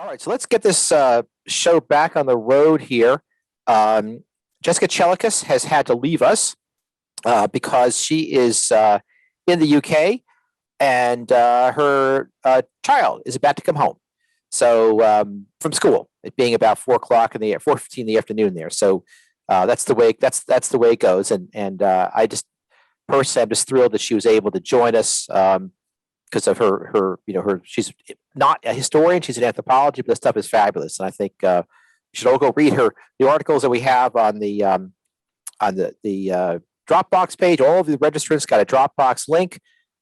All right, so let's get this show back on the road here. Jessica Chelikis has had to leave us because she is in the UK and her child is about to come home. So from school, it being about 4:15 in the afternoon there. So that's the way that's the way it goes. And I just personally, I'm just thrilled that she was able to join us. Because of she's not a historian, she's an anthropology, but the stuff is fabulous. And I think you should all go read the articles that we have on the Dropbox page. All of the registrants got a Dropbox link,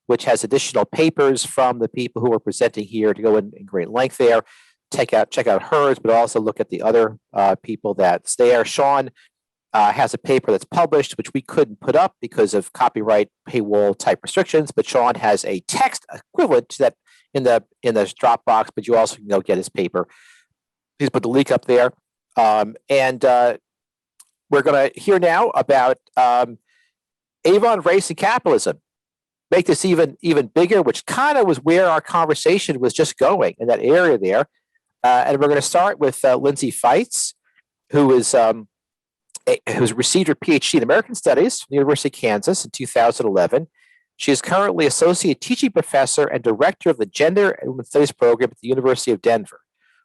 which has additional papers from the people who are presenting here to go in great length there. Check out hers, but also look at the other people that's there. Sean has a paper that's published, which we couldn't put up because of copyright paywall type restrictions. But Sean has a text equivalent to that in the Dropbox. But you also can go get his paper. He's put the link up there, and we're going to hear now about Avon, race, and capitalism. Make this even bigger, which kind of was where our conversation was just going in that area there. And we're going to start with Lindsey Feitz, who's received her PhD in American Studies from the University of Kansas in 2011. She is currently Associate Teaching Professor and Director of the Gender and Women's Studies program at the University of Denver,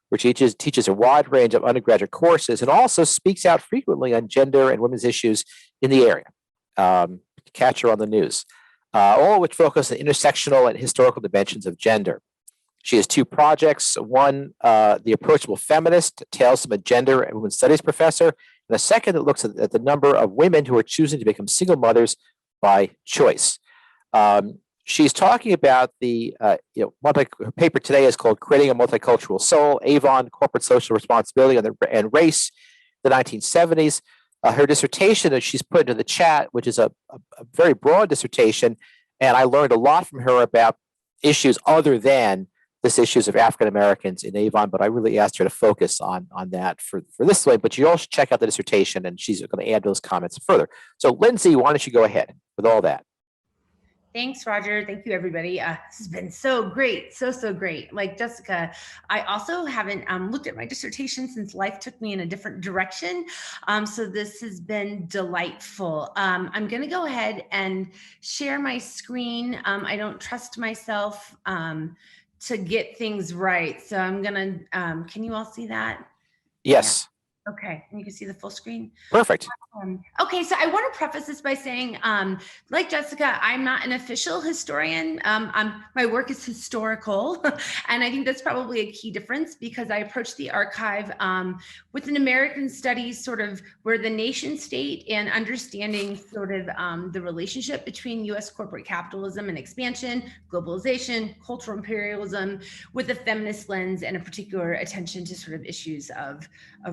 where she teaches a wide range of undergraduate courses and also speaks out frequently on gender and women's issues in the area. Catch her on the news, all of which focus on intersectional and historical dimensions of gender. She has two projects, one, The Approachable Feminist, Tales from a Gender and Women's Studies professor, and a second that looks at the number of women who are choosing to become single mothers by choice. She's talking about her paper today is called Creating a Multicultural Soul, Avon, Corporate Social Responsibility and Race, the 1970s. Her dissertation that she's put into the chat, which is a very broad dissertation, and I learned a lot from her about issues other than this issues of African Americans in Avon, but I really asked her to focus on that for this way. But you all should check out the dissertation, and she's going to add those comments further. So, Lindsey, why don't you go ahead with all that? Thanks, Roger. Thank you, everybody. This has been so great, so great. Like Jessica, I also haven't looked at my dissertation since life took me in a different direction. So this has been delightful. I'm going to go ahead and share my screen. I don't trust myself to get things right. So I'm going to, can you all see that? Yes. Yeah. Okay, and you can see the full screen. Perfect. Okay, so I want to preface this by saying, like Jessica, I'm not an official historian. My work is historical, and I think that's probably a key difference because I approach the archive with an American studies sort of where the nation state and understanding sort of the relationship between U.S. corporate capitalism and expansion, globalization, cultural imperialism, with a feminist lens and a particular attention to sort of issues of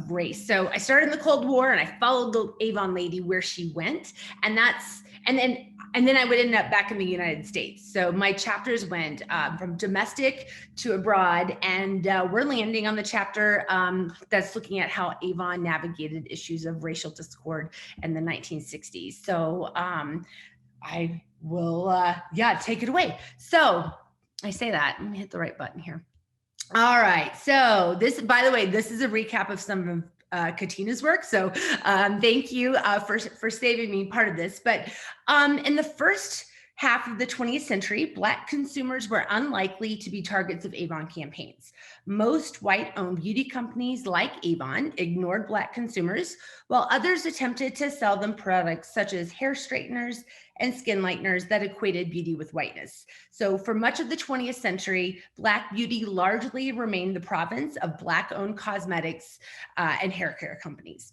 race. So I started in the Cold War and I followed the Avon lady where she went, and then I would end up back in the United States. So my chapters went from domestic to abroad, and we're landing on the chapter that's looking at how Avon navigated issues of racial discord in the 1960s. So I will, take it away. So I say that, let me hit the right button here. All right, so this, by the way, this is a recap of some of Katina's work. So thank you for saving me part of this. But in the first half of the 20th century, Black consumers were unlikely to be targets of Avon campaigns. Most white-owned beauty companies like Avon ignored Black consumers, while others attempted to sell them products such as hair straighteners and skin lighteners that equated beauty with whiteness. So for much of the 20th century, Black beauty largely remained the province of Black-owned cosmetics and hair care companies.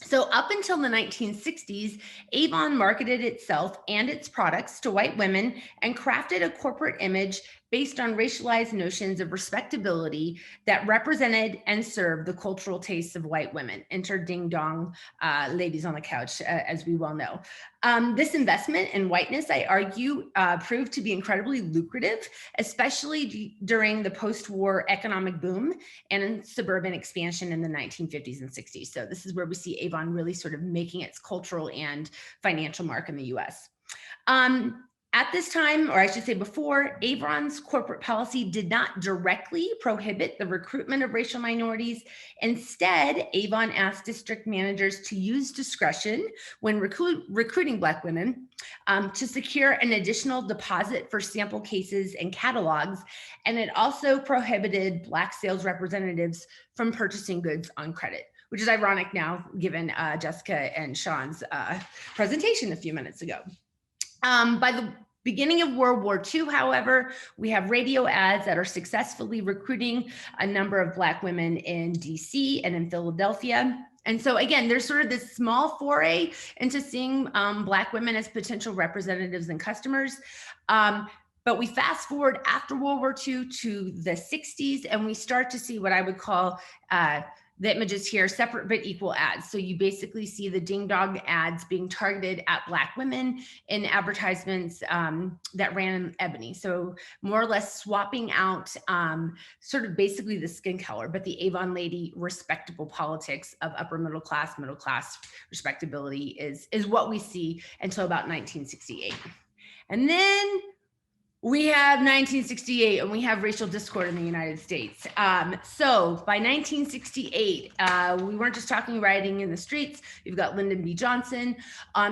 So up until the 1960s, Avon marketed itself and its products to white women and crafted a corporate image based on racialized notions of respectability that represented and served the cultural tastes of white women. Enter ding dong, ladies on the couch, as we well know. This investment in whiteness, I argue, proved to be incredibly lucrative, especially during the post-war economic boom and in suburban expansion in the 1950s and 60s. So this is where we see Avon really sort of making its cultural and financial mark in the US. At this time, or I should say before, Avon's corporate policy did not directly prohibit the recruitment of racial minorities. Instead, Avon asked district managers to use discretion when recruiting Black women to secure an additional deposit for sample cases and catalogs. And it also prohibited Black sales representatives from purchasing goods on credit, which is ironic now, given Jessica and Sean's presentation a few minutes ago. By the beginning of World War II, however, we have radio ads that are successfully recruiting a number of Black women in DC and in Philadelphia. And so again, there's sort of this small foray into seeing Black women as potential representatives and customers. But we fast forward after World War II to the 60s, and we start to see what I would call the images here, separate but equal ads. So you basically see the ding dong ads being targeted at Black women in advertisements that ran in ebony. So more or less swapping out sort of basically the skin color, but the Avon lady respectable politics of upper middle class respectability is what we see until about 1968. And then we have 1968 and we have racial discord in the United States. So by 1968, we weren't just talking rioting in the streets. You've got Lyndon B. Johnson.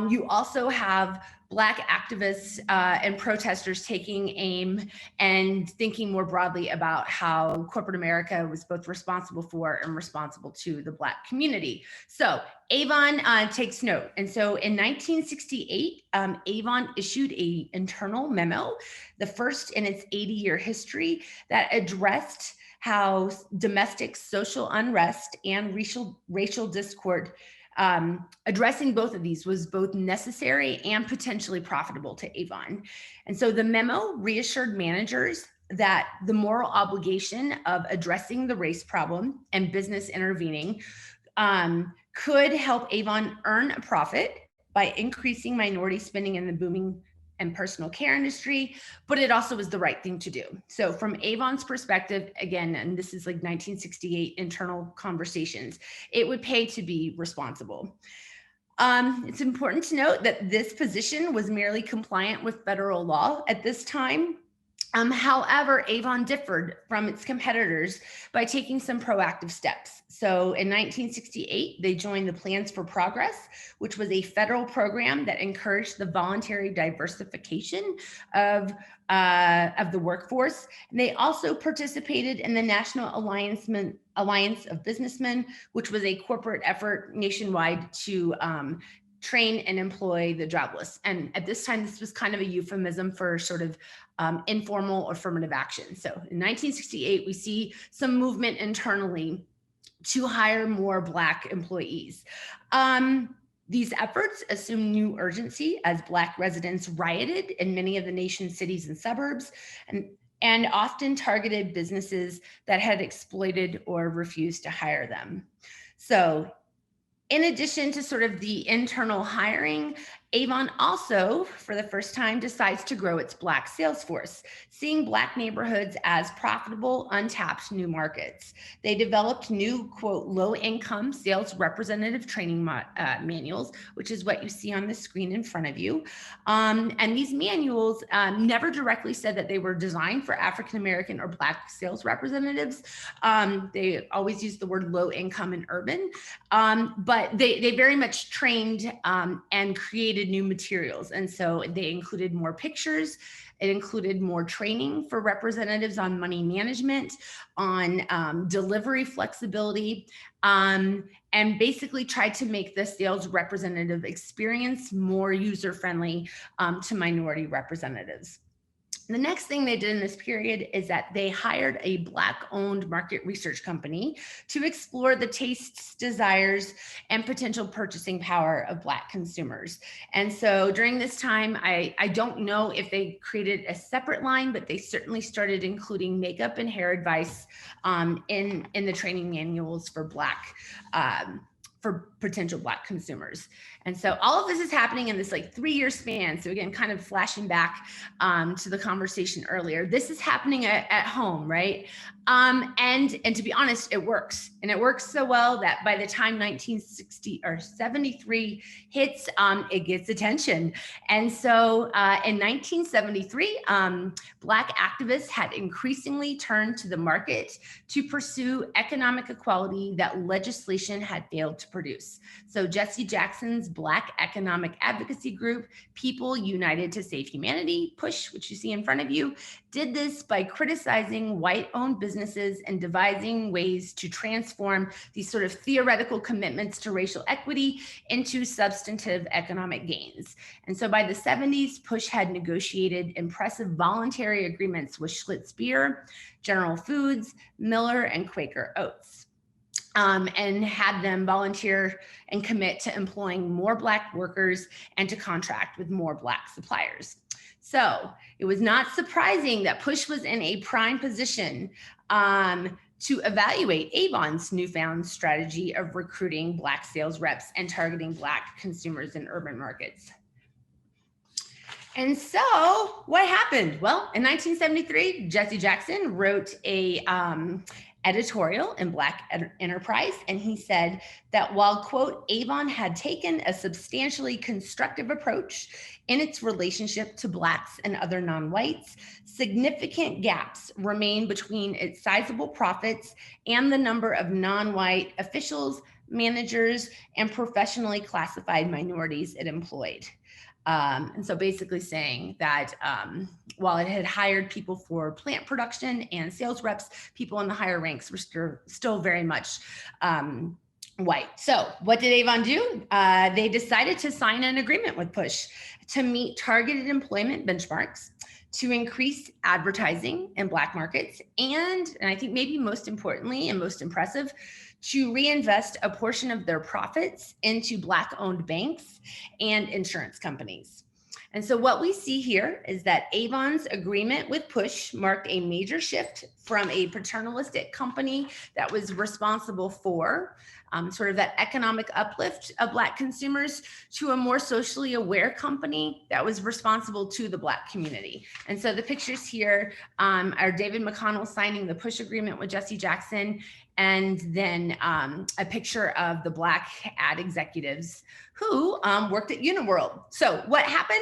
You also have Black activists and protesters taking aim and thinking more broadly about how corporate America was both responsible for and responsible to the Black community. So Avon takes note. And so in 1968, Avon issued an internal memo, the first in its 80-year history, that addressed how domestic social unrest and racial discord, addressing both of these was both necessary and potentially profitable to Avon. And so the memo reassured managers that the moral obligation of addressing the race problem and business intervening could help Avon earn a profit by increasing minority spending in the booming and personal care industry, but it also was the right thing to do. So from Avon's perspective, again, and this is like 1968 internal conversations, it would pay to be responsible. It's important to note that this position was merely compliant with federal law at this time. However, Avon differed from its competitors by taking some proactive steps. So in 1968, they joined the Plans for Progress, which was a federal program that encouraged the voluntary diversification of the workforce. And they also participated in the National Alliance of Businessmen, which was a corporate effort nationwide to train and employ the jobless. And at this time, this was kind of a euphemism for sort of informal affirmative action. So in 1968, we see some movement internally to hire more Black employees. These efforts assumed new urgency as Black residents rioted in many of the nation's cities and suburbs, and often targeted businesses that had exploited or refused to hire them. So in addition to sort of the internal hiring, Avon also, for the first time, decides to grow its Black sales force, seeing Black neighborhoods as profitable, untapped new markets. They developed new, quote, low-income sales representative training manuals, which is what you see on the screen in front of you. And these manuals never directly said that they were designed for African-American or Black sales representatives. They always used the word low-income and urban, but they very much trained and created new materials. And so they included more pictures. It included more training for representatives on money management, on delivery flexibility, and basically tried to make the sales representative experience more user-friendly to minority representatives. The next thing they did in this period is that they hired a Black-owned market research company to explore the tastes, desires, and potential purchasing power of Black consumers. And so during this time, I don't know if they created a separate line, but they certainly started including makeup and hair advice in the training manuals for potential Black consumers. And so all of this is happening in this like 3-year span. So again, kind of flashing back to the conversation earlier, this is happening at home, right? And to be honest, it works. And it works so well that by the time 1960 or 73 hits, it gets attention. And so in 1973, Black activists had increasingly turned to the market to pursue economic equality that legislation had failed to produce. So Jesse Jackson's Black economic advocacy group, People United to Save Humanity, PUSH, which you see in front of you, did this by criticizing white-owned businesses and devising ways to transform these sort of theoretical commitments to racial equity into substantive economic gains. And so by the 70s, PUSH had negotiated impressive voluntary agreements with Schlitz Beer, General Foods, Miller, and Quaker Oats. And had them volunteer and commit to employing more Black workers and to contract with more Black suppliers. So it was not surprising that PUSH was in a prime position to evaluate Avon's newfound strategy of recruiting Black sales reps and targeting Black consumers in urban markets. And so what happened? Well, in 1973, Jesse Jackson wrote a editorial in Black Enterprise, and he said that while, quote, Avon had taken a substantially constructive approach in its relationship to Blacks and other non-whites, significant gaps remain between its sizable profits and the number of non-white officials, managers, and professionally classified minorities it employed. And so basically saying that while it had hired people for plant production and sales reps, people in the higher ranks were still very much white. So what did Avon do? They decided to sign an agreement with PUSH to meet targeted employment benchmarks, to increase advertising in Black markets, and I think maybe most importantly and most impressive, to reinvest a portion of their profits into Black-owned banks and insurance companies. And so what we see here is that Avon's agreement with PUSH marked a major shift from a paternalistic company that was responsible for sort of that economic uplift of Black consumers to a more socially aware company that was responsible to the Black community. And so the pictures here are David McConnell signing the PUSH agreement with Jesse Jackson, and then a picture of the Black ad executives who worked at Uniworld. So what happened?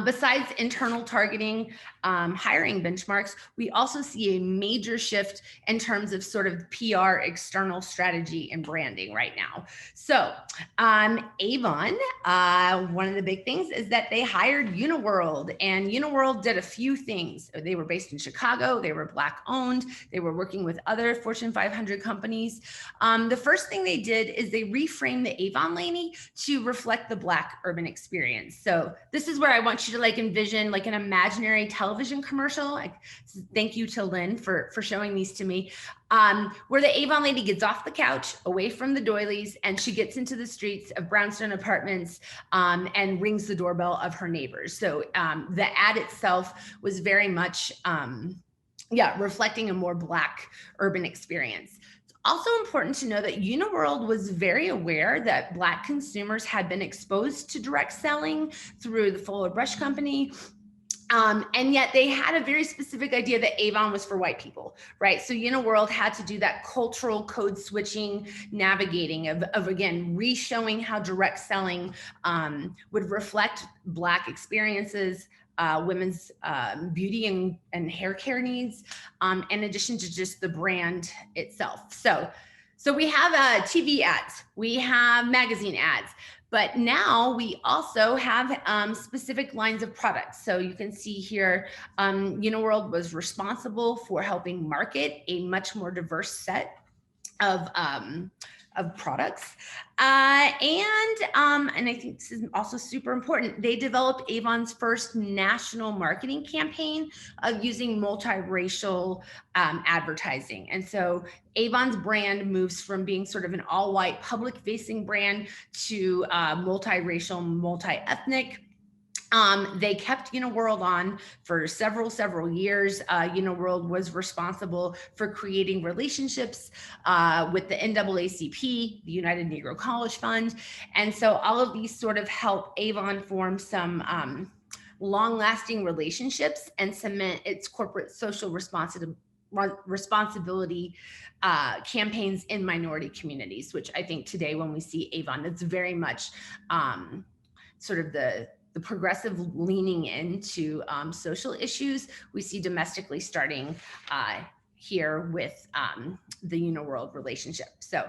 Besides internal targeting, hiring benchmarks, we also see a major shift in terms of sort of PR external strategy and branding right now. So Avon, one of the big things is that they hired Uniworld, and Uniworld did a few things. They were based in Chicago, they were Black owned, they were working with other Fortune 500 companies. The first thing they did is they reframed the Avon lane to reflect the Black urban experience. So this is where I want you to like envision like an imaginary television commercial. Thank you to Lynn for showing these to me, where the Avon lady gets off the couch away from the doilies and she gets into the streets of brownstone apartments and rings the doorbell of her neighbors. So the ad itself was very much, reflecting a more Black urban experience. Also important to know that Uniworld was very aware that Black consumers had been exposed to direct selling through the Fuller Brush Company. And yet they had a very specific idea that Avon was for white people, right? So Uniworld had to do that cultural code switching, navigating of again, re-showing how direct selling would reflect Black experiences, women's beauty and hair care needs, in addition to just the brand itself. So we have TV ads, we have magazine ads, but now we also have specific lines of products. So you can see here, Uniworld was responsible for helping market a much more diverse set of products. And I think this is also super important. They developed Avon's first national marketing campaign of using multiracial advertising. And so Avon's brand moves from being sort of an all-white public-facing brand to multiracial, multi-ethnic. They kept Uniworld on for several years. Uniworld was responsible for creating relationships with the NAACP, the United Negro College Fund. And so all of these sort of help Avon form some long-lasting relationships and cement its corporate social responsibility campaigns in minority communities, which I think today when we see Avon, it's very much sort of the progressive leaning into social issues. We see domestically starting here with the Uniworld relationship. So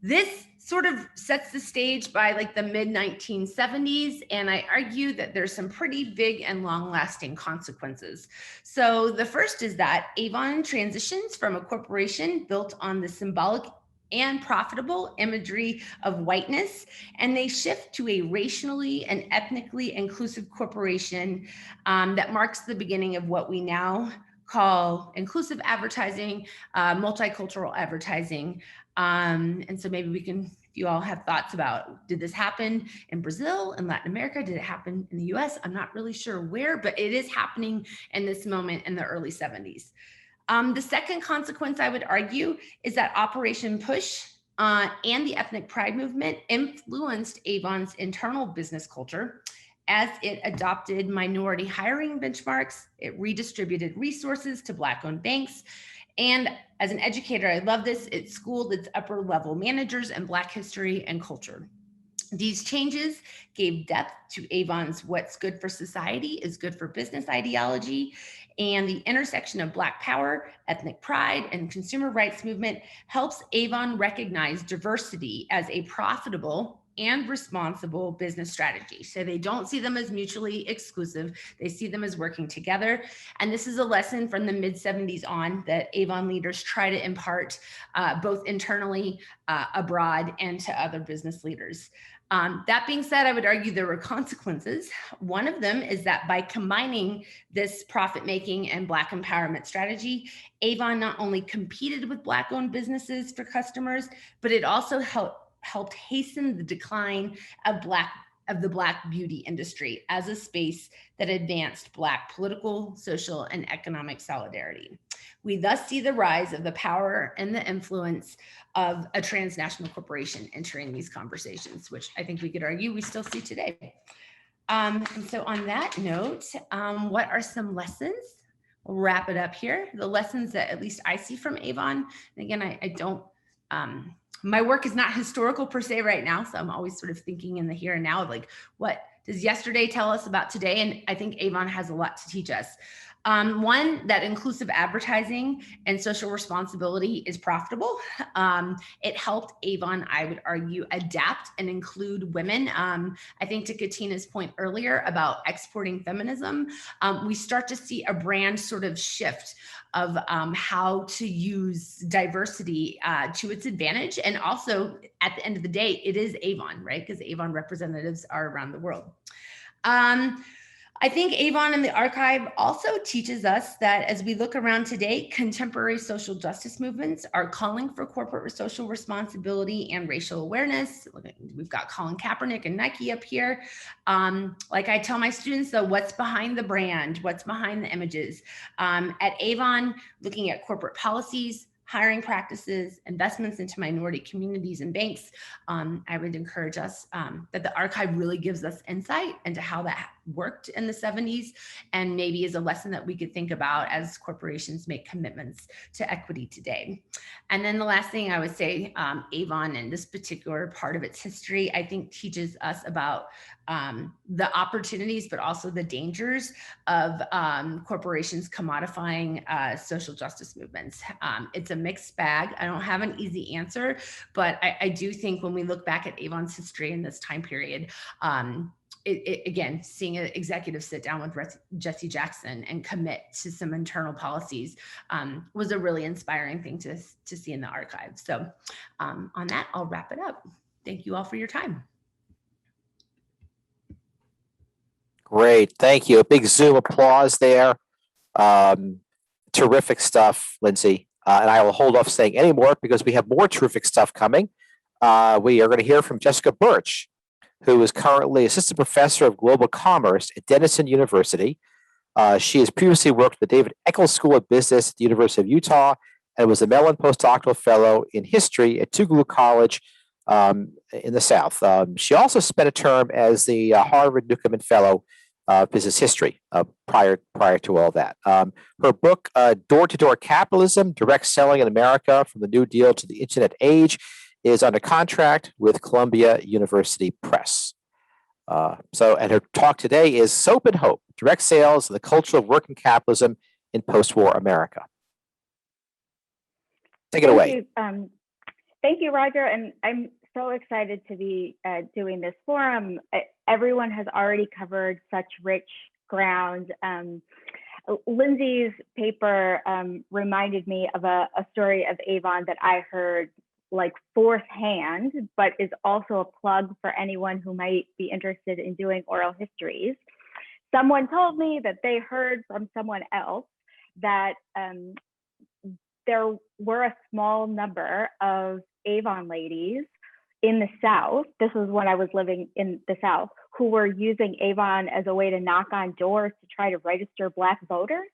this sort of sets the stage by like the mid 1970s. And I argue that there's some pretty big and long lasting consequences. So the first is that Avon transitions from a corporation built on the symbolic and profitable imagery of whiteness, and they shift to a racially and ethnically inclusive corporation that marks the beginning of what we now call inclusive advertising, multicultural advertising. And so maybe we can, if you all have thoughts about, did this happen in Brazil, in Latin America? Did it happen in the US? I'm not really sure where, but it is happening in this moment in the early 70s. The second consequence, I would argue, is that Operation Push and the ethnic pride movement influenced Avon's internal business culture as it adopted minority hiring benchmarks, it redistributed resources to Black-owned banks, and as an educator, I love this, it schooled its upper-level managers in Black history and culture. These changes gave depth to Avon's "what's good for society is good for business" ideology, and the intersection of Black power, ethnic pride, and consumer rights movement helps Avon recognize diversity as a profitable and responsible business strategy. So they don't see them as mutually exclusive. They see them as working together. And this is a lesson from the mid 70s on that Avon leaders try to impart both internally, abroad, and to other business leaders. That being said, I would argue there were consequences. One of them is that by combining this profit-making and Black empowerment strategy, Avon not only competed with Black-owned businesses for customers, but it also helped hasten the decline of the Black beauty industry as a space that advanced Black political, social, and economic solidarity. We thus see the rise of the power and the influence of a transnational corporation entering these conversations, which I think we could argue we still see today. And so on that note, what are some lessons? We'll wrap it up here. The lessons that at least I see from Avon, and again, I don't, my work is not historical per se right now, so I'm always sort of thinking in the here and now of like, what does yesterday tell us about today? And I think Avon has a lot to teach us. One, that inclusive advertising and social responsibility is profitable. It helped Avon, I would argue, adapt and include women. I think to Katina's point earlier about exporting feminism, we start to see a brand sort of shift of how to use diversity to its advantage. And also at the end of the day, it is Avon, right? Because Avon representatives are around the world. I think Avon and the archive also teaches us that as we look around today, contemporary social justice movements are calling for corporate social responsibility and racial awareness. We've got Colin Kaepernick and Nike up here. Like I tell my students, though, what's behind the brand? What's behind the images? At Avon, looking at corporate policies, hiring practices, investments into minority communities and banks, I would encourage us that the archive really gives us insight into how that worked in the 70s and maybe is a lesson that we could think about as corporations make commitments to equity today. And then the last thing I would say, Avon and this particular part of its history, I think teaches us about the opportunities, but also the dangers of corporations commodifying social justice movements. It's a mixed bag. I don't have an easy answer, but I do think when we look back at Avon's history in this time period, again, seeing an executive sit down with Jesse Jackson and commit to some internal policies was a really inspiring thing to see in the archive. So on that, I'll wrap it up. Thank you all for your time. Great, thank you. A big Zoom applause there. Terrific stuff, Lindsey. And I will hold off saying any more because we have more terrific stuff coming. We are going to hear from Jessica Burch, who is currently assistant professor of global commerce at Denison University. She has previously worked at the David Eccles School of Business at the University of Utah and was a Mellon postdoctoral fellow in history at Tougaloo College in the South. She also spent a term as the Harvard Newcomen Fellow business history prior to all that. Her book, Door-to-Door Capitalism, Direct Selling in America from the New Deal to the Internet Age, is under contract with Columbia University Press. And her talk today is Soap and Hope, Direct Sales and the Culture of Working Capitalism in Post-War America. Take it away. Thank you, Roger. And I'm so excited to be doing this forum. Everyone has already covered such rich ground. Lindsey's paper reminded me of a story of Avon that I heard like fourth hand, but is also a plug for anyone who might be interested in doing oral histories. Someone told me that they heard from someone else that there were a small number of Avon ladies in the South, this was when I was living in the South, who were using Avon as a way to knock on doors to try to register Black voters.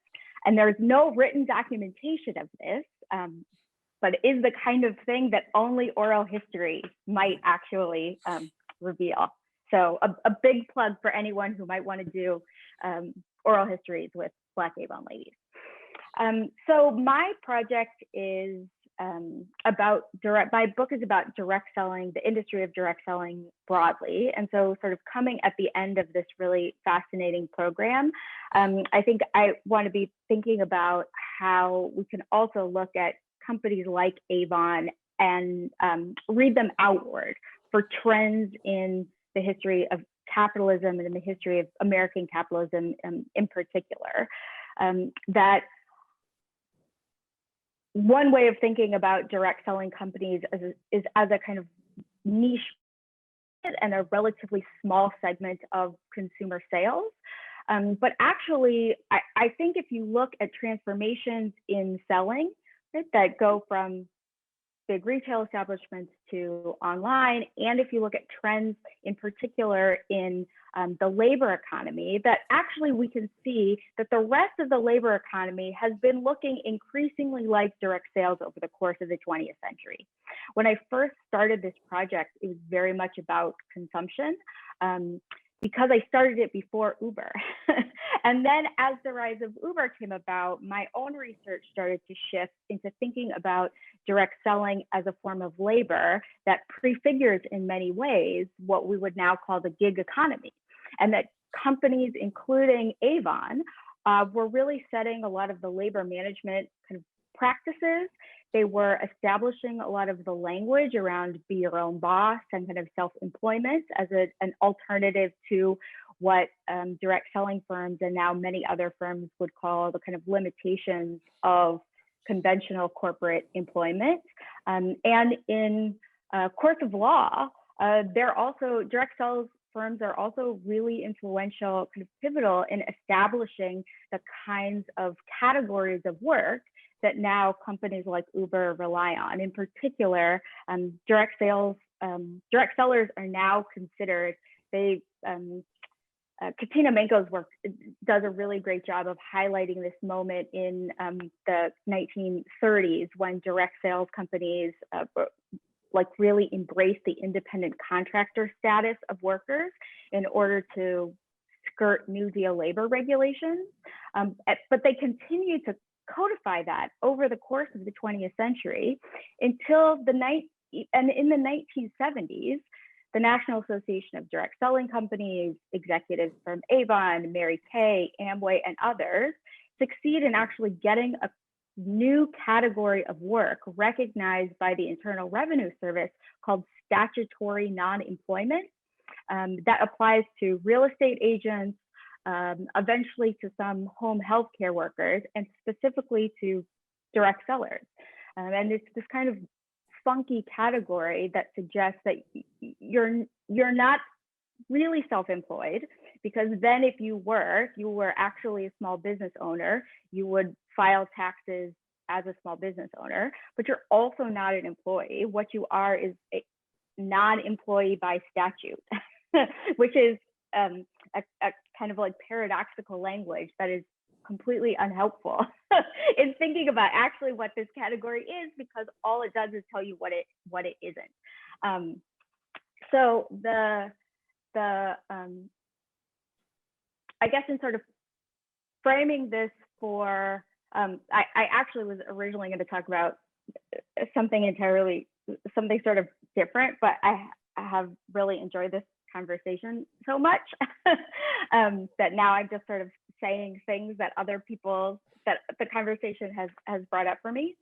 And there's no written documentation of this, but it is the kind of thing that only oral history might actually reveal. So a big plug for anyone who might want to do oral histories with Black Avon ladies. So my project is my book is about direct selling, the industry of direct selling broadly. And so sort of coming at the end of this really fascinating program, I think I want to be thinking about how we can also look at companies like Avon and read them outward for trends in the history of capitalism and in the history of American capitalism in particular. That one way of thinking about direct selling companies is as a kind of niche and a relatively small segment of consumer sales. But actually, I think if you look at transformations in selling, right, that go from big retail establishments to online, and if you look at trends in particular in the labor economy, that actually we can see that the rest of the labor economy has been looking increasingly like direct sales over the course of the 20th century. When I first started this project, it was very much about consumption. Because I started it before Uber. And then as the rise of Uber came about, my own research started to shift into thinking about direct selling as a form of labor that prefigures in many ways what we would now call the gig economy. And that companies, including Avon, were really setting a lot of the labor management kind of practices. They were establishing a lot of the language around be your own boss and kind of self-employment as an alternative to what direct selling firms and now many other firms would call the kind of limitations of conventional corporate employment. And in courts of law, direct sales firms are also really influential, kind of pivotal in establishing the kinds of categories of work that now companies like Uber rely on. In particular, direct sellers are now considered, Katina Menko's work does a really great job of highlighting this moment in the 1930s when direct sales companies really embraced the independent contractor status of workers in order to skirt New Deal labor regulations. But they continue to codify that over the course of the 20th century until in the 1970s, the National Association of Direct Selling Companies, executives from Avon, Mary Kay, Amway, and others succeed in actually getting a new category of work recognized by the Internal Revenue Service called statutory non-employment. That applies to real estate agents, eventually to some home health care workers, and specifically to direct sellers. And it's this kind of funky category that suggests that you're not really self-employed, because then if you were actually a small business owner, you would file taxes as a small business owner, but you're also not an employee. What you are is a non-employee by statute, which is a kind of like paradoxical language that is completely unhelpful in thinking about actually what this category is, because all it does is tell you what it isn't. So I guess in sort of framing this for, I actually was originally going to talk about something sort of different, but I have really enjoyed this conversation so much that now I'm just sort of saying things that other people, that the conversation has brought up for me.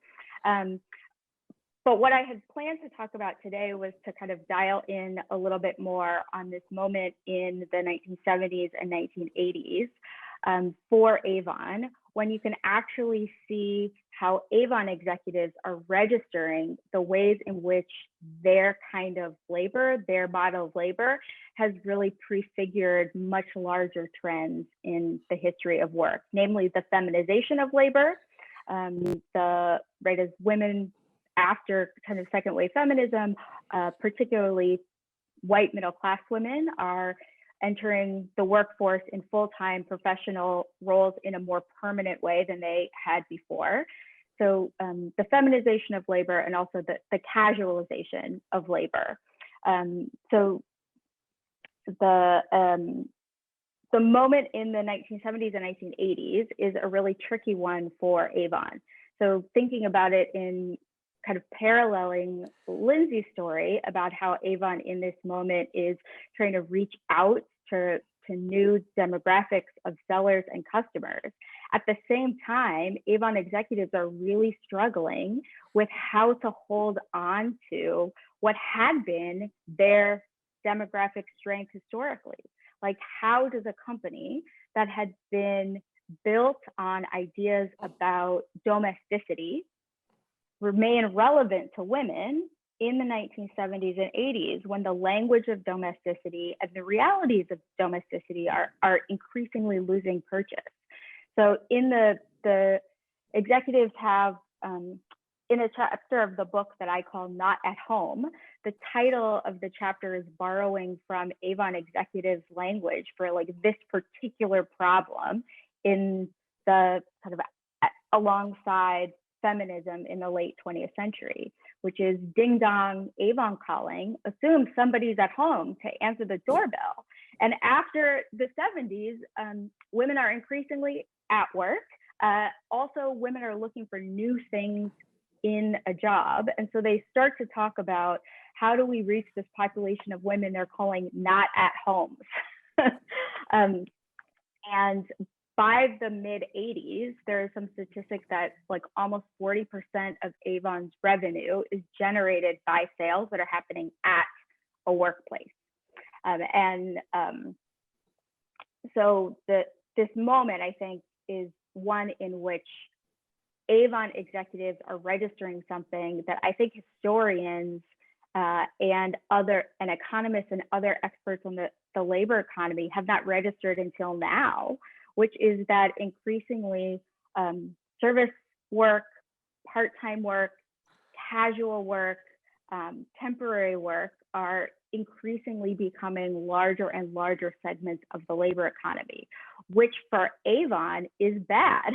But what I had planned to talk about today was to kind of dial in a little bit more on this moment in the 1970s and 1980s for Avon, when you can actually see how Avon executives are registering the ways in which their kind of labor, their model of labor, has really prefigured much larger trends in the history of work, namely the feminization of labor, as women after kind of second wave feminism, particularly white middle class women, are entering the workforce in full-time professional roles in a more permanent way than they had before. So the feminization of labor and also the casualization of labor. So the moment in the 1970s and 1980s is a really tricky one for Avon. So thinking about it in kind of paralleling Lindsey's story about how Avon in this moment is trying to reach out to new demographics of sellers and customers. At the same time, Avon executives are really struggling with how to hold on to what had been their demographic strength historically. Like, how does a company that had been built on ideas about domesticity remain relevant to women in the 1970s and 80s, when the language of domesticity and the realities of domesticity are increasingly losing purchase? So in the executives have, in a chapter of the book that I call Not at Home, the title of the chapter is borrowing from Avon executives' language for like this particular problem in the kind of alongside feminism in the late 20th century, which is ding dong, Avon calling, assume somebody's at home to answer the doorbell. And after the 70s, women are increasingly at work. Also, women are looking for new things in a job. And so they start to talk about, how do we reach this population of women they're calling not at homes? And by the mid 80s, there are some statistics that like almost 40% of Avon's revenue is generated by sales that are happening at a workplace. So this moment, I think, is one in which Avon executives are registering something that I think historians and economists and other experts on the labor economy have not registered until now, which is that increasingly service work, part-time work, casual work, temporary work are increasingly becoming larger and larger segments of the labor economy, which for Avon is bad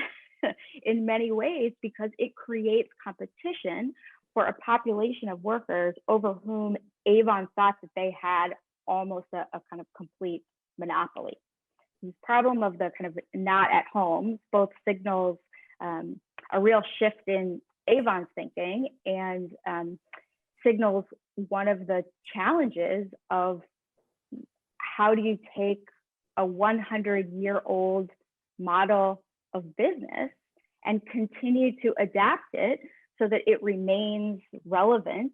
in many ways, because it creates competition for a population of workers over whom Avon thought that they had almost a kind of complete monopoly. This problem of the kind of not at home both signals a real shift in Avon's thinking and signals one of the challenges of how do you take a 100-year-old model of business and continue to adapt it so that it remains relevant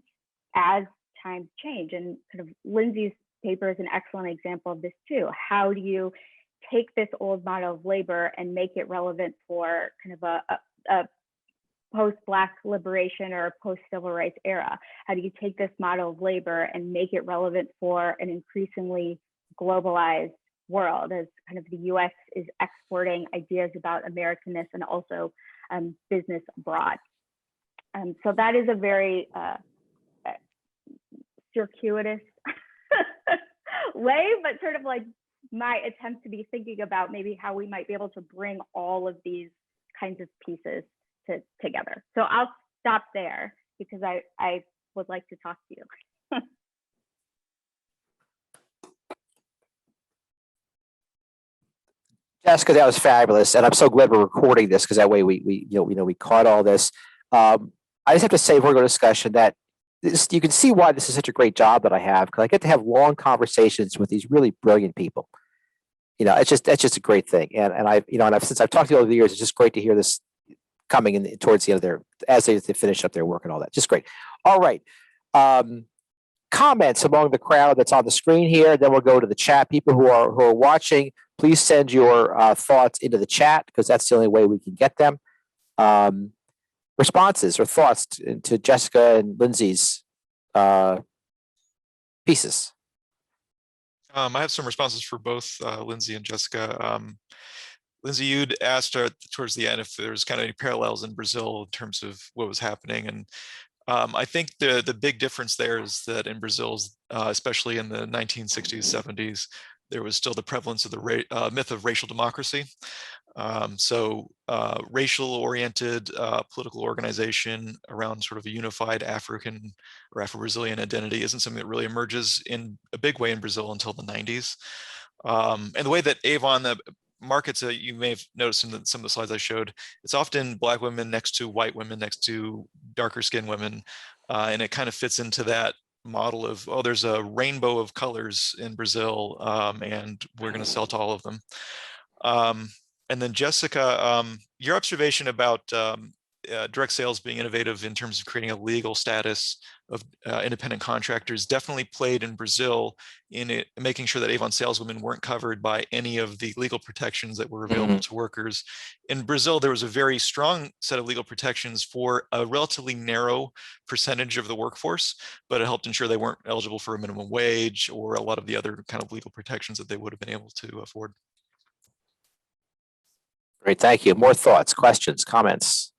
as times change. And kind of Lindsey's paper is an excellent example of this too. How do you take this old model of labor and make it relevant for kind of a post-Black liberation or a post-civil rights era? How do you take this model of labor and make it relevant for an increasingly globalized world, as kind of the US is exporting ideas about Americanness and also business abroad? So that is a very circuitous way, but sort of like my attempt to be thinking about maybe how we might be able to bring all of these kinds of pieces together. So I'll stop there because I would like to talk to you. Jessica, that was fabulous, and I'm so glad we're recording this because that way we caught all this. I just have to say, before we go to discussion, that you can see why this is such a great job that I have, because I get to have long conversations with these really brilliant people. That's just a great thing, and since I've talked to you over the years, it's just great to hear this coming in towards the end of as they finish up their work and all that. Just great. All right. Comments among the crowd that's on the screen here. Then we'll go to the chat. People who are watching, please send your thoughts into the chat because that's the only way we can get them. Responses or thoughts to Jessica and Lindsey's pieces. I have some responses for both Lindsey and Jessica. Lindsey, you'd asked towards the end if there's kind of any parallels in Brazil in terms of what was happening, and I think the big difference there is that in Brazil, especially in the 1960s, 70s, there was still the prevalence of the myth of racial democracy. Racial-oriented political organization around sort of a unified African or Afro-Brazilian identity isn't something that really emerges in a big way in Brazil until the 90s. And the way that Avon markets, you may have noticed in some of the slides I showed, it's often Black women next to white women, next to darker skinned women. And it kind of fits into that model of, oh, there's a rainbow of colors in Brazil, and we're going to sell to all of them. And then Jessica, your observation about direct sales being innovative in terms of creating a legal status of independent contractors definitely played in Brazil in making sure that Avon saleswomen weren't covered by any of the legal protections that were available to workers. In Brazil, there was a very strong set of legal protections for a relatively narrow percentage of the workforce, but it helped ensure they weren't eligible for a minimum wage or a lot of the other kind of legal protections that they would have been able to afford. Great, thank you. More thoughts, questions, comments?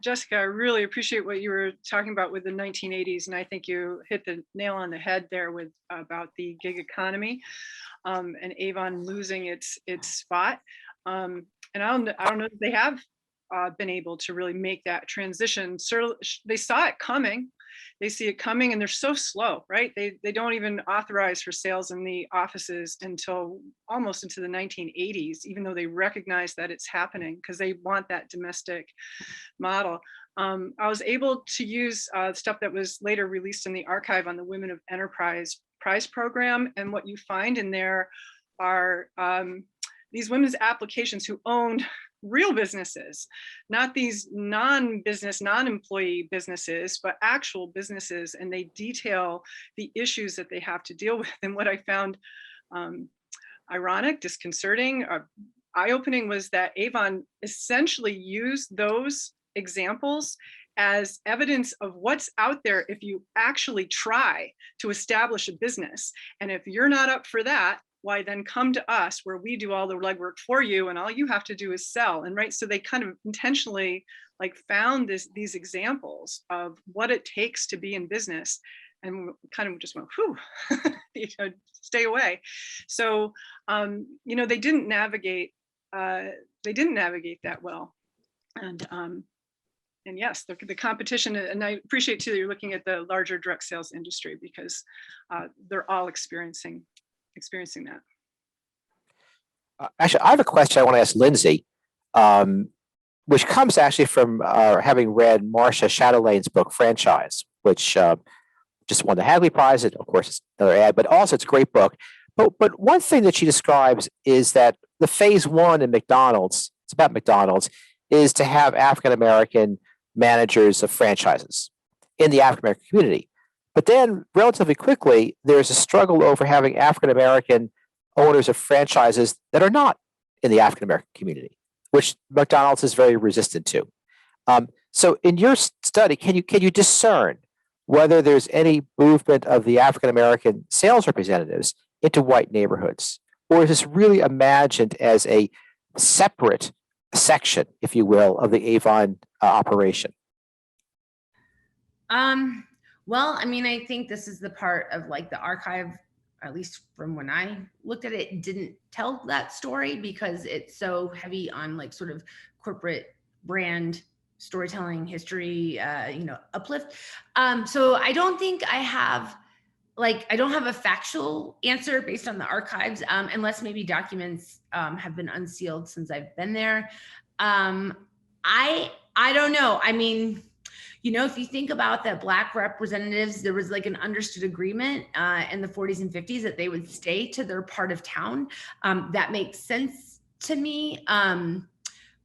Jessica, I really appreciate what you were talking about with the 1980s, and I think you hit the nail on the head there with about the gig economy and Avon losing its spot. And I don't know if they have been able to really make that transition. So they saw it coming. They see it coming, and they're so slow, right? They don't even authorize for sales in the offices until almost into the 1980s, even though they recognize that it's happening because they want that domestic model. I was able to use stuff that was later released in the archive on the Women of Enterprise prize program, and what you find in there are these women's applications who owned real businesses, not these non-business, non-employee businesses, but actual businesses, and they detail the issues that they have to deal with. And what I found ironic, disconcerting, eye-opening was that Avon essentially used those examples as evidence of what's out there if you actually try to establish a business. And if you're not up for that, why then come to us where we do all the legwork for you and all you have to do is sell. And right, so they kind of intentionally like found these examples of what it takes to be in business and kind of just went, whew, stay away. So, they didn't navigate that well. And yes, the competition, and I appreciate too that you're looking at the larger direct sales industry because they're all experiencing that. Actually, I have a question I want to ask Lindsey, which comes actually from having read Marcia Chatelain's book, Franchise, which just won the Hagley Prize. And of course, it's another ad, but also it's a great book. But one thing that she describes is that the phase one in McDonald's, it's about McDonald's, is to have African-American managers of franchises in the African-American community. But then relatively quickly, there's a struggle over having African-American owners of franchises that are not in the African-American community, which McDonald's is very resistant to. So in your study, can you discern whether there's any movement of the African-American sales representatives into white neighborhoods? Or is this really imagined as a separate section, if you will, of the Avon operation? Well, I mean, I think this is the part of like the archive, at least from when I looked at it, didn't tell that story because it's so heavy on like sort of corporate brand storytelling, history, uplift. So I don't think I have like, I don't have a factual answer based on the archives, unless maybe documents have been unsealed since I've been there. I don't know. I mean, you know, if you think about that, Black representatives, there was like an understood agreement in the 40s and 50s that they would stay to their part of town. That makes sense to me.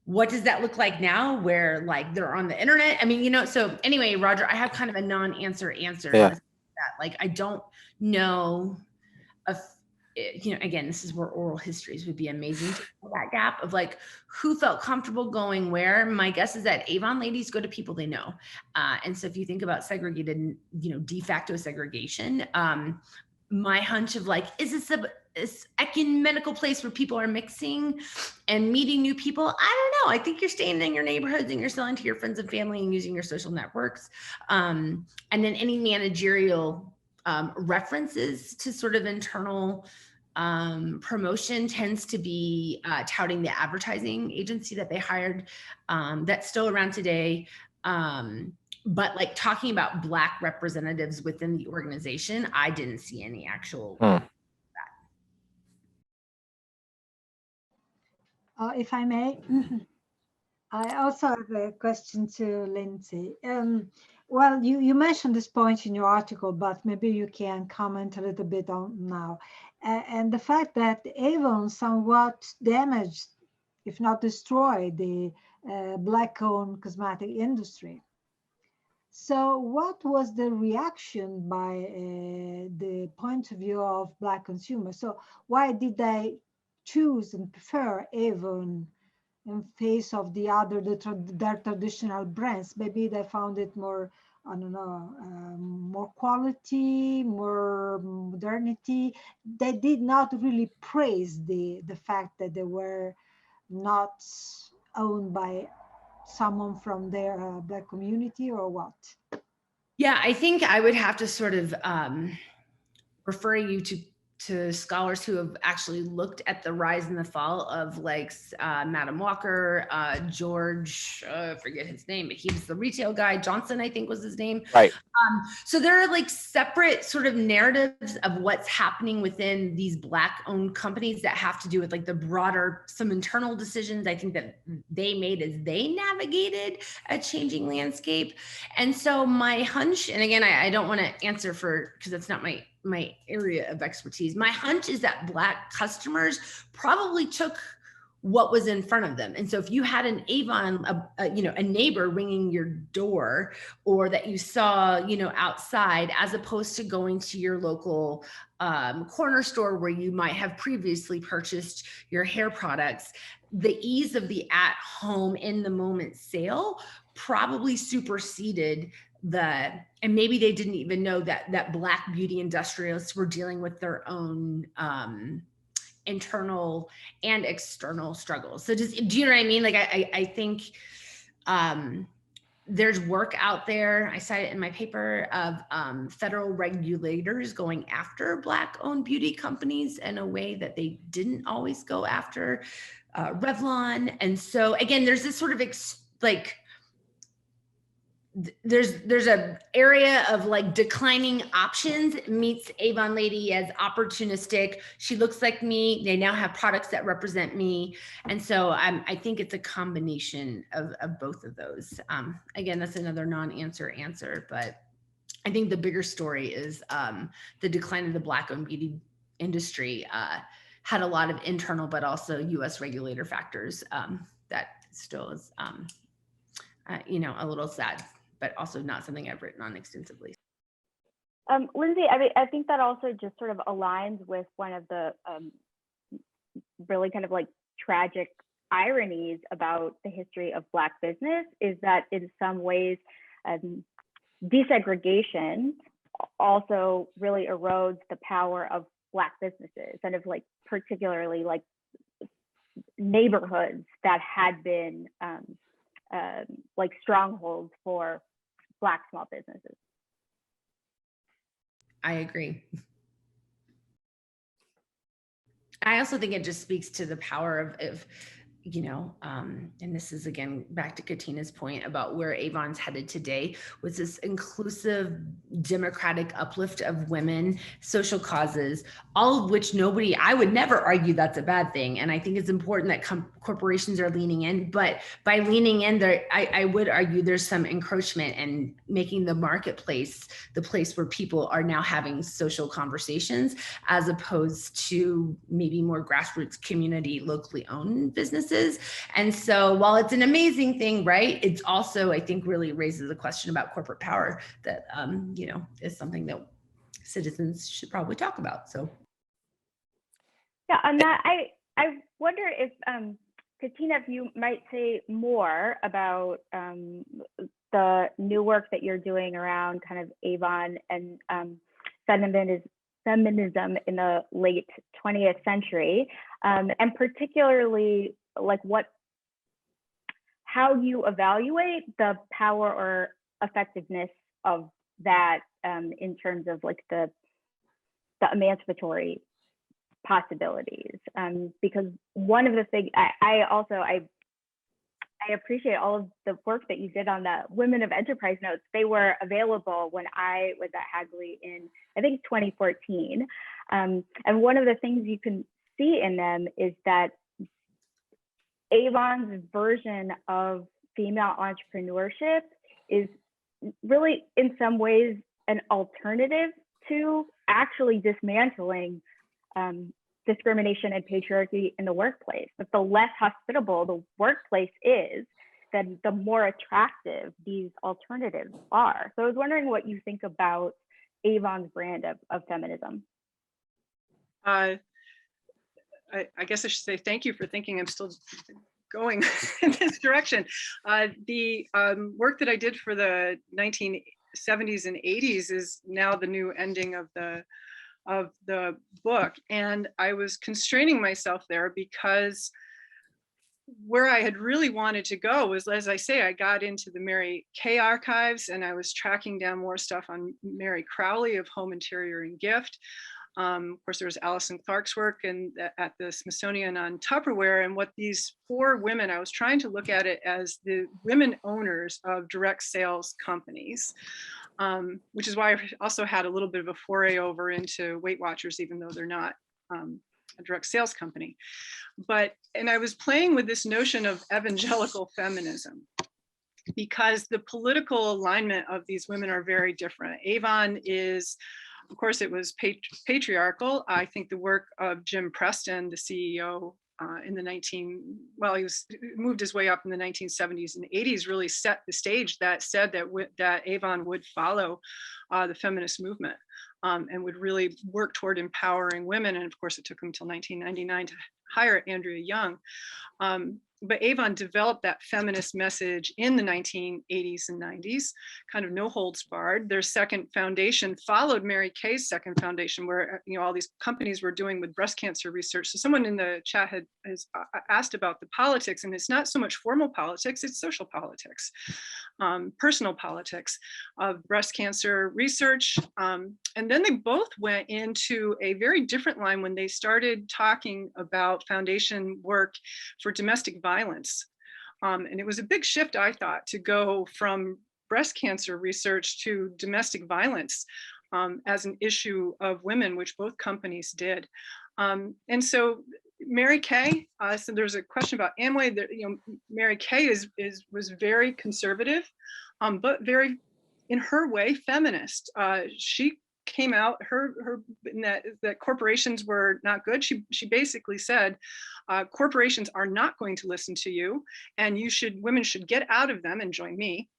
What does that look like now where like they're on the internet? I mean, you know, so anyway, Roger, I have kind of a non-answer answer. Yeah. To that. Like, I don't know if, you know, again, this is where oral histories would be amazing to fill that gap of like who felt comfortable going where. My guess is that Avon ladies go to people they know. And so if you think about segregated, you know, de facto segregation, my hunch of like, is this this ecumenical place where people are mixing and meeting new people? I don't know. I think you're staying in your neighborhoods and you're selling to your friends and family and using your social networks. And then any managerial references to sort of internal promotion tends to be touting the advertising agency that they hired. That's still around today. But like talking about Black representatives within the organization, I didn't see any actual. If I may, I also have a question to Lindsey. Well, you mentioned this point in your article, but maybe you can comment a little bit on now. And the fact that Avon somewhat damaged, if not destroyed, the Black-owned cosmetic industry. So what was the reaction by the point of view of Black consumers? So why did they choose and prefer Avon in face of the other, their traditional brands? Maybe they found it more, I don't know, more quality, more modernity. They did not really praise the fact that they were not owned by someone from their Black community, or what? Yeah, I think I would have to sort of refer you to scholars who have actually looked at the rise and the fall of like Madam Walker, George, forget his name, but he was the retail guy. Johnson, I think was his name. Right. So there are like separate sort of narratives of what's happening within these Black owned companies that have to do with like the broader, some internal decisions I think that they made as they navigated a changing landscape. And so my hunch, and again, I don't want to answer for, because that's not my area of expertise. My hunch is that Black customers probably took what was in front of them. And so if you had an Avon, a neighbor ringing your door, or that you saw, outside, as opposed to going to your local corner store where you might have previously purchased your hair products, the ease of the at-home, in-the-moment sale probably superseded and maybe they didn't even know that Black beauty industrialists were dealing with their own internal and external struggles. So do you know what I mean? Like, I think there's work out there, I cite it in my paper, of federal regulators going after Black owned beauty companies in a way that they didn't always go after Revlon. And so again, there's this sort of there's a area of like declining options meets Avon lady as opportunistic. She looks like me. They now have products that represent me. And so I think it's a combination of both of those. Again, that's another non-answer, but I think the bigger story is the decline of the Black owned beauty industry had a lot of internal, but also US regulator factors that still is, a little sad, but also not something I've written on extensively. Lindsey, I think that also just sort of aligns with one of the really kind of like tragic ironies about the history of Black business, is that in some ways desegregation also really erodes the power of Black businesses, and of like particularly like neighborhoods that had been like strongholds for Black small businesses. I agree. I also think it just speaks to the power of you know, and this is again back to Katina's point about where Avon's headed today, was this inclusive democratic uplift of women, social causes, all of which I would never argue that's a bad thing. And I think it's important that corporations are leaning in, but by leaning in there, I would argue there's some encroachment and making the marketplace the place where people are now having social conversations, as opposed to maybe more grassroots community, locally owned businesses. And so while it's an amazing thing, right, it's also, I think, really raises a question about corporate power that, you know, is something that citizens should probably talk about. So. Yeah, on that, I wonder if, Katina, if you might say more about the new work that you're doing around kind of Avon and feminism in the late 20th century, and particularly like how you evaluate the power or effectiveness of that in terms of like the emancipatory possibilities. Because one of the things I appreciate all of the work that you did on the Women of Enterprise notes. They were available when I was at Hagley in, I think, 2014. And one of the things you can see in them is that Avon's version of female entrepreneurship is really, in some ways, an alternative to actually dismantling discrimination and patriarchy in the workplace. But the less hospitable the workplace is, then the more attractive these alternatives are. So I was wondering what you think about Avon's brand of feminism. I guess I should say thank you for thinking I'm still going in this direction. The work that I did for the 1970s and 80s is now the new ending of the book. And I was constraining myself there because where I had really wanted to go was, as I say, I got into the Mary Kay archives and I was tracking down more stuff on Mary Crowley of Home Interior and Gift. Of course, there was Alison Clark's work at the Smithsonian on Tupperware, and what these four women, I was trying to look at it as the women owners of direct sales companies, which is why I also had a little bit of a foray over into Weight Watchers, even though they're not a direct sales company. And I was playing with this notion of evangelical feminism, because the political alignment of these women are very different. Avon is, of course, it was patriarchal. I think the work of Jim Preston, the CEO he moved his way up in the 1970s and 80s, really set the stage that said that Avon would follow the feminist movement and would really work toward empowering women. And of course, it took him until 1999 to hire Andrea Young. But Avon developed that feminist message in the 1980s and 90s, kind of no holds barred. Their second foundation followed Mary Kay's second foundation, where all these companies were doing with breast cancer research. So someone in the chat has asked about the politics, and it's not so much formal politics, it's social politics, personal politics of breast cancer research. And then they both went into a very different line when they started talking about foundation work for domestic violence. And it was a big shift, I thought, to go from breast cancer research to domestic violence as an issue of women, which both companies did. And so Mary Kay, so there's a question about Amway. Mary Kay was very conservative, but very, in her way, feminist. She came out that corporations were not good. She basically said, corporations are not going to listen to you, and women should get out of them and join me,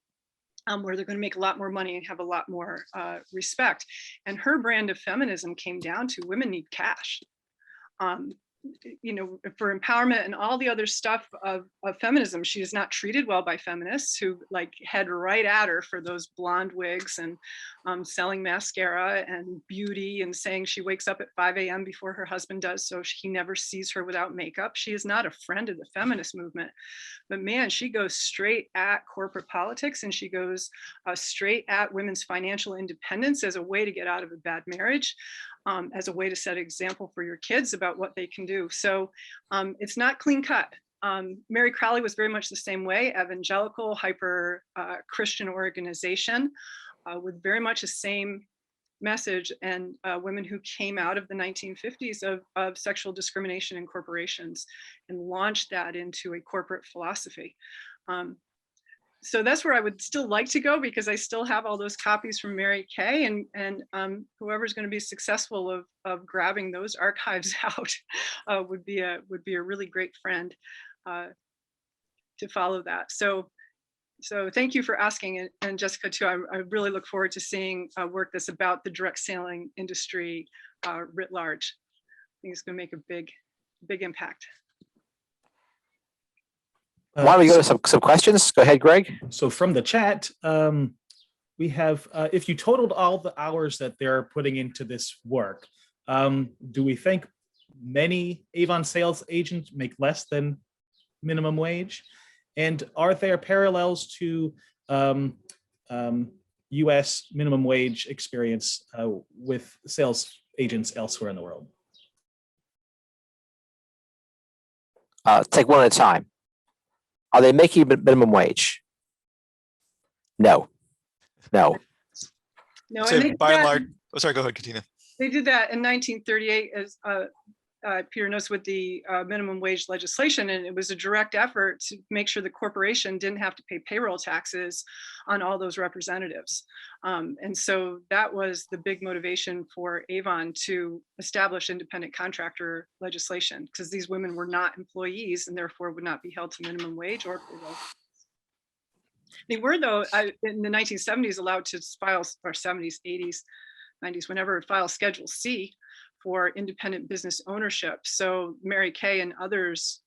where they're going to make a lot more money and have a lot more respect. And her brand of feminism came down to women need cash. For empowerment and all the other stuff of feminism. She is not treated well by feminists who head right at her for those blonde wigs and selling mascara and beauty and saying she wakes up at 5 a.m. before her husband does, so he never sees her without makeup. She is not a friend of the feminist movement. But man, she goes straight at corporate politics, and she goes straight at women's financial independence as a way to get out of a bad marriage. As a way to set an example for your kids about what they can do. So it's not clean cut. Mary Crowley was very much the same way, evangelical, hyper Christian organization with very much the same message, and women who came out of the 1950s of sexual discrimination in corporations and launched that into a corporate philosophy. So that's where I would still like to go, because I still have all those copies from Mary Kay, and whoever's going to be successful of grabbing those archives out would be a really great friend to follow that. So thank you for asking, and Jessica too. I really look forward to seeing work that's about the direct selling industry writ large. I think it's going to make a big impact. Why don't we go to some questions? Go ahead, Greg. So from the chat, we have, if you totaled all the hours that they're putting into this work, do we think many Avon sales agents make less than minimum wage? And are there parallels to US minimum wage experience with sales agents elsewhere in the world? Take one at a time. Are they making minimum wage? No. No, So and they by and did large, that, oh, sorry, go ahead, Katina. they did that in 1938, as Peter knows, with the minimum wage legislation, and it was a direct effort to make sure the corporation didn't have to pay payroll taxes on all those representatives. And so that was the big motivation for Avon to establish independent contractor legislation, because these women were not employees and therefore would not be held to minimum wage or payroll. They were, though, in the 1970s allowed to file, or 70s, 80s, 90s, whenever, file Schedule C for independent business ownership. So Mary Kay and others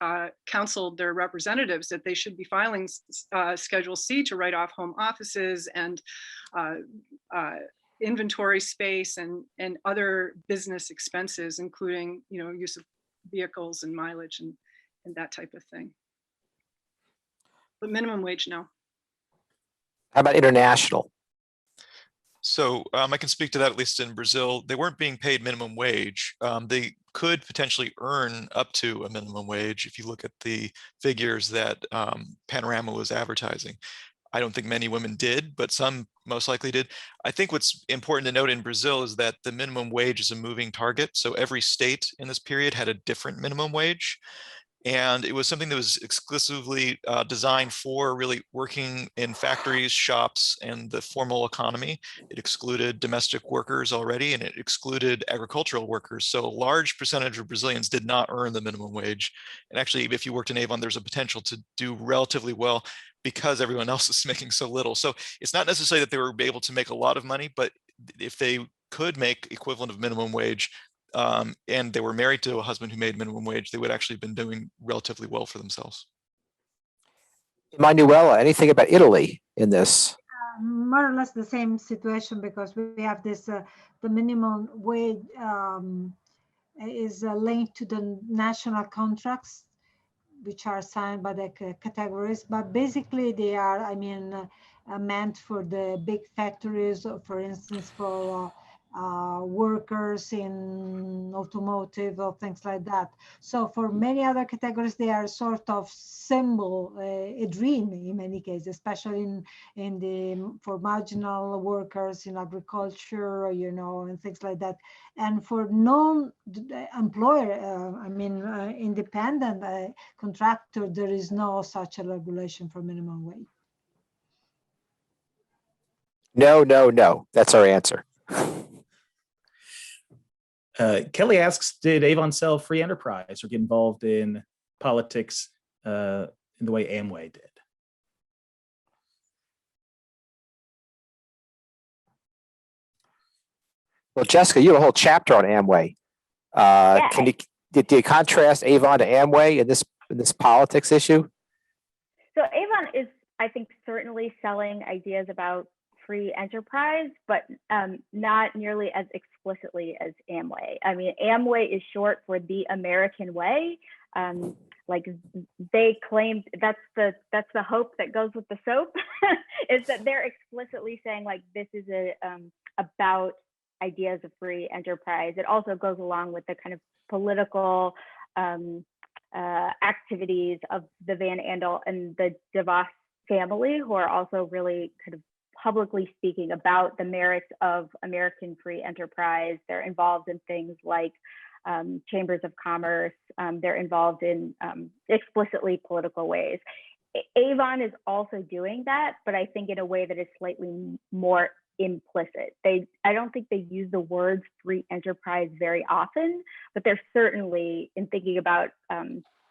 counseled their representatives that they should be filing Schedule C to write off home offices and inventory space and other business expenses, including, you know, use of vehicles and mileage and that type of thing. But minimum wage, no. How about international? So I can speak to that. At least in Brazil, they weren't being paid minimum wage. They could potentially earn up to a minimum wage if you look at the figures that Panorama was advertising. I don't think many women did, but some most likely did. I think what's important to note in Brazil is that the minimum wage is a moving target. So every state in this period had a different minimum wage. And it was something that was exclusively designed for really working in factories, shops, and the formal economy. It excluded domestic workers already, and it excluded agricultural workers. So a large percentage of Brazilians did not earn the minimum wage. And actually, if you worked in Avon, there's a potential to do relatively well because everyone else is making so little. So it's not necessarily that they were able to make a lot of money, but if they could make equivalent of minimum wage, and they were married to a husband who made minimum wage, they would actually have been doing relatively well for themselves. Manuela, anything about Italy in this? More or less the same situation, because we have this, the minimum wage is linked to the national contracts, which are signed by the categories, but basically they are, I mean, meant for the big factories, for instance, for workers in automotive or things like that. So for many other categories, they are sort of symbol, a dream in many cases, especially for marginal workers in agriculture, you know, and things like that. And for non-employer, independent contractor, there is no such a regulation for minimum wage. No, no, no. That's our answer. Kelly asks, did Avon sell free enterprise or get involved in politics in the way Amway did? Well, Jessica, you have a whole chapter on Amway. Yeah, Did you contrast Avon to Amway in this politics issue? So Avon is, I think, certainly selling ideas about free enterprise, but not nearly as explicitly as Amway. I mean, Amway is short for the American way. Like they claimed, that's the hope that goes with the soap, is that they're explicitly saying like this is about ideas of free enterprise. It also goes along with the kind of political activities of the Van Andel and the DeVos family, who are also really kind of publicly speaking about the merits of American free enterprise. They're involved in things like chambers of commerce. They're involved in explicitly political ways. Avon is also doing that, but I think in a way that is slightly more implicit. I don't think they use the words free enterprise very often, but they're certainly, in thinking about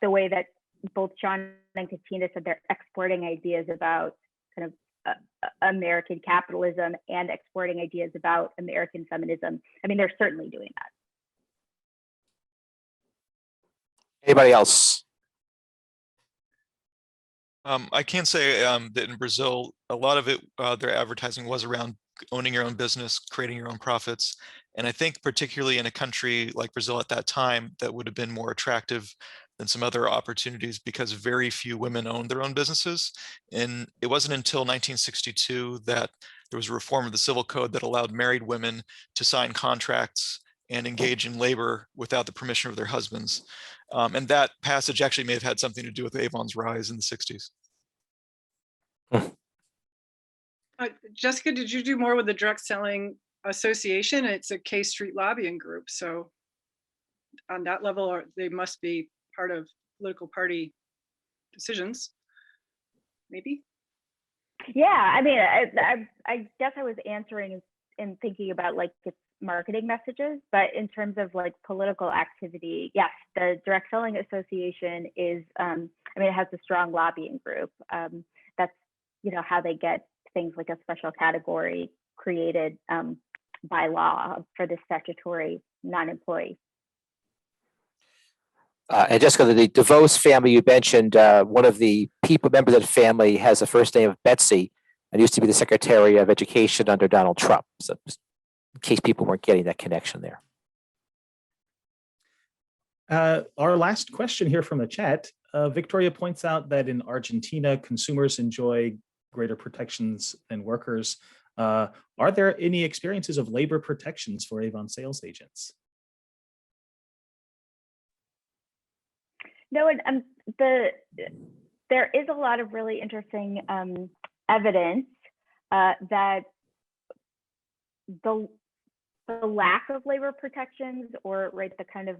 the way that both Sean and Katina said, they're exporting ideas about kind of American capitalism and exporting ideas about American feminism. I mean, they're certainly doing that. Anybody else? I can say that in Brazil, a lot of it, their advertising was around owning your own business, creating your own profits. And I think particularly in a country like Brazil at that time, that would have been more attractive than some other opportunities because very few women owned their own businesses. And it wasn't until 1962 that there was a reform of the civil code that allowed married women to sign contracts and engage in labor without the permission of their husbands. And that passage actually may have had something to do with Avon's rise in the 60s. Jessica, did you do more with the Direct Selling Association? It's a K Street lobbying group. So on that level, they must be part of political party decisions, maybe? Yeah, I mean, I guess I was answering and thinking about like its marketing messages, but in terms of like political activity, yes, the Direct Selling Association is, I mean, it has a strong lobbying group. That's, you know, how they get things like a special category created by law for the statutory non-employee. And Jessica, the DeVos family you mentioned, one of the members of the family has the first name of Betsy and used to be the Secretary of Education under Donald Trump. So just in case people weren't getting that connection there. Our last question here from the chat, Victoria points out that in Argentina, consumers enjoy greater protections than workers. Are there any experiences of labor protections for Avon sales agents? No, and there is a lot of really interesting evidence that the lack of labor protections, or right, the kind of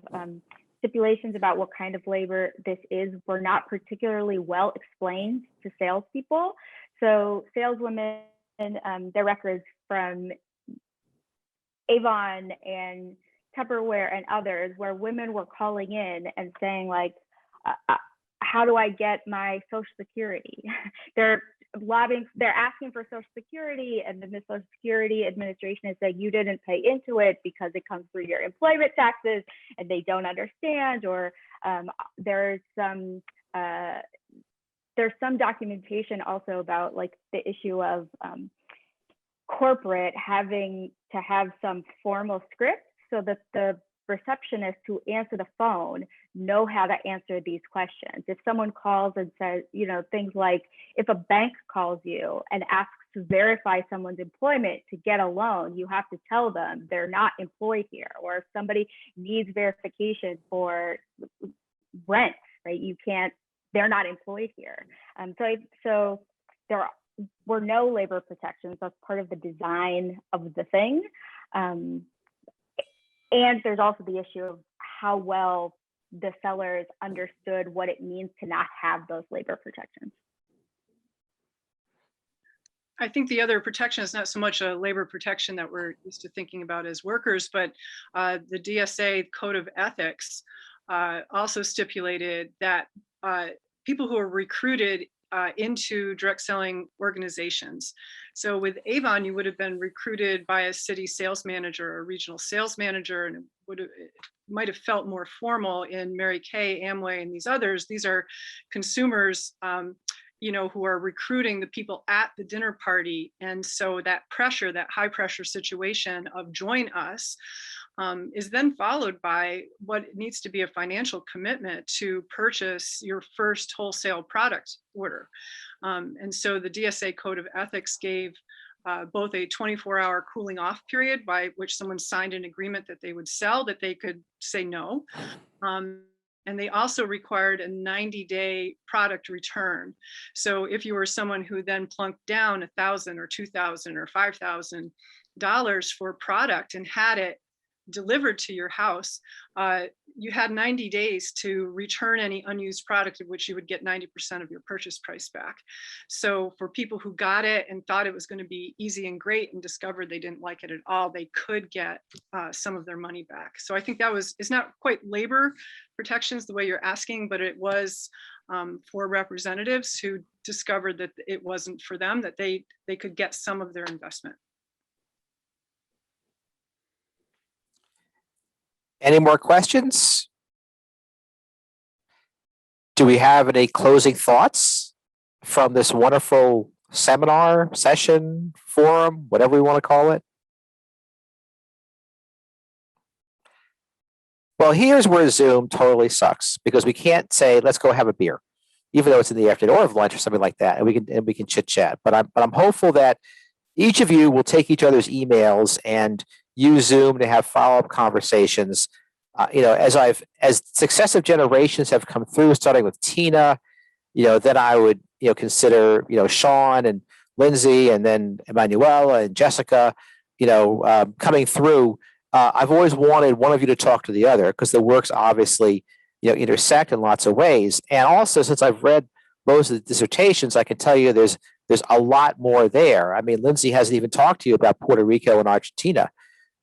stipulations about what kind of labor this is, were not particularly well explained to salespeople. So saleswomen, their records from Avon and Tupperware and others, where women were calling in and saying like, how do I get my Social Security? They're asking for Social Security, and then the Social Security Administration is saying you didn't pay into it because it comes through your employment taxes, and they don't understand. Or there's some documentation also about like the issue of corporate having to have some formal script so that the receptionists who answer the phone know how to answer these questions. If someone calls and says, you know, things like, if a bank calls you and asks to verify someone's employment to get a loan, you have to tell them they're not employed here. Or if somebody needs verification for rent, right, they're not employed here. So there were no labor protections. That's part of the design of the thing. And there's also the issue of how well the sellers understood what it means to not have those labor protections. I think the other protection is not so much a labor protection that we're used to thinking about as workers, but the DSA Code of Ethics also stipulated that people who are recruited into direct selling organizations. So with Avon, you would have been recruited by a city sales manager or regional sales manager, and it might have felt more formal in Mary Kay, Amway, and these others. These are consumers, you know, who are recruiting the people at the dinner party. And so that pressure, that high pressure situation of join us, is then followed by what needs to be a financial commitment to purchase your first wholesale product order. And so the DSA Code of Ethics gave both a 24-hour cooling off period by which someone signed an agreement that they would sell, that they could say no. And they also required a 90-day product return. So if you were someone who then plunked down $1,000 or $2,000 or $5,000 for product and had it delivered to your house, you had 90 days to return any unused product, of which you would get 90% of your purchase price back. So for people who got it and thought it was going to be easy and great and discovered they didn't like it at all, they could get some of their money back. So I think that it's not quite labor protections the way you're asking, but it was for representatives who discovered that it wasn't for them, that they could get some of their investment. Any more questions? Do we have any closing thoughts from this wonderful seminar, session, forum, whatever we want to call it? Well, here's where Zoom totally sucks, because we can't say, let's go have a beer, even though it's in the afternoon or lunch or something like that, and we can chit chat. But I'm hopeful that each of you will take each other's emails and use Zoom to have follow-up conversations. As successive generations have come through, starting with Tina, then I would, consider, Sean and Lindsey, and then Emanuela and Jessica, coming through. I've always wanted one of you to talk to the other, because the works obviously, intersect in lots of ways. And also, since I've read most of the dissertations, I can tell you there's a lot more there. I mean, Lindsey hasn't even talked to you about Puerto Rico and Argentina,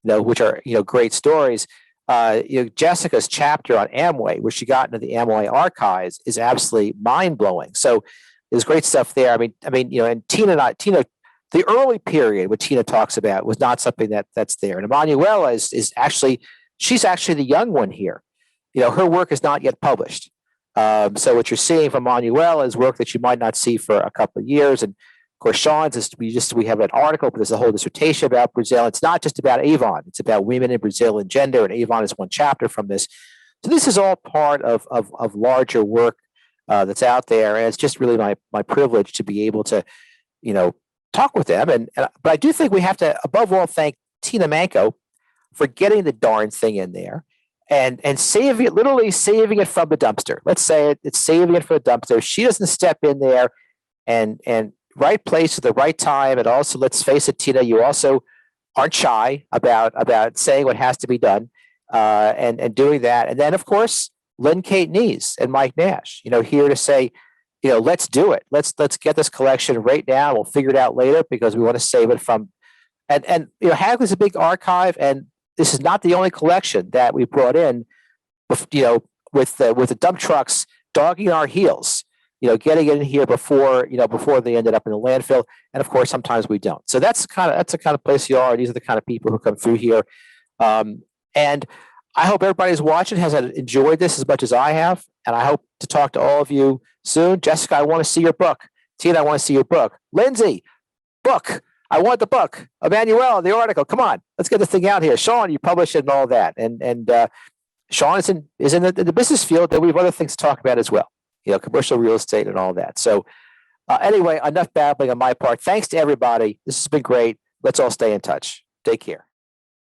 which are, great stories. Jessica's chapter on Amway, where she got into the Amway archives, is absolutely mind-blowing. So there's great stuff there. I mean, and Tina, the early period what Tina talks about was not something that's there. And Emanuela she's actually the young one here. Her work is not yet published. So what you're seeing from Emanuela is work that you might not see for a couple of years. And of course, Sean's we have an article, but there's a whole dissertation about Brazil. It's not just about Avon; it's about women in Brazil and gender. And Avon is one chapter from this. So this is all part of larger work that's out there, and it's just really my privilege to be able to, talk with them. But I do think we have to, above all, thank Tina Manco for getting the darn thing in there and saving it, literally saving it from the dumpster. Let's say it's saving it from the dumpster. She doesn't step in there and right place at the right time. And also, let's face it, Tina, you also aren't shy about saying what has to be done and doing that. And then, of course, Lynn Kate Nees and Mike Nash, here to say, let's do it. Let's get this collection right now. We'll figure it out later, because we want to save it from, and Hagley's a big archive, and this is not the only collection that we brought in, with the dump trucks dogging our heels, getting it in here before they ended up in the landfill. And of course, sometimes we don't. So that's the kind of place you are. These are the kind of people who come through here. And I hope everybody who's watching has enjoyed this as much as I have. And I hope to talk to all of you soon. Jessica, I want to see your book. Tina, I want to see your book. Lindsey, book. I want the book. Emanuela, the article. Come on, let's get this thing out here. Sean, you publish it and all that. And Sean is in the business field, that we have other things to talk about as well. Commercial real estate and all that. So anyway, enough babbling on my part. Thanks to everybody. This has been great. Let's all stay in touch. Take care.